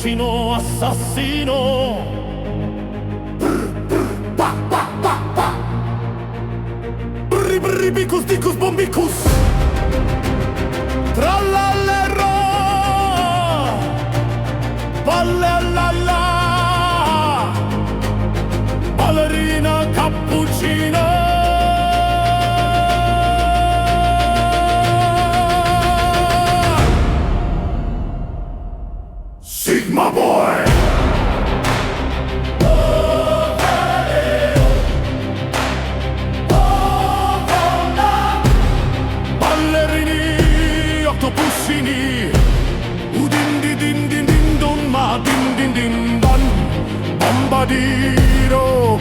cappuccino assassino. Brri brri bicus dicus bombicus. Trallallero, palle all'alla, ballerina cappuccino. Sigma Boy. Ballerini, octopussini, udin di din din din don ma din din din dan, bombadiro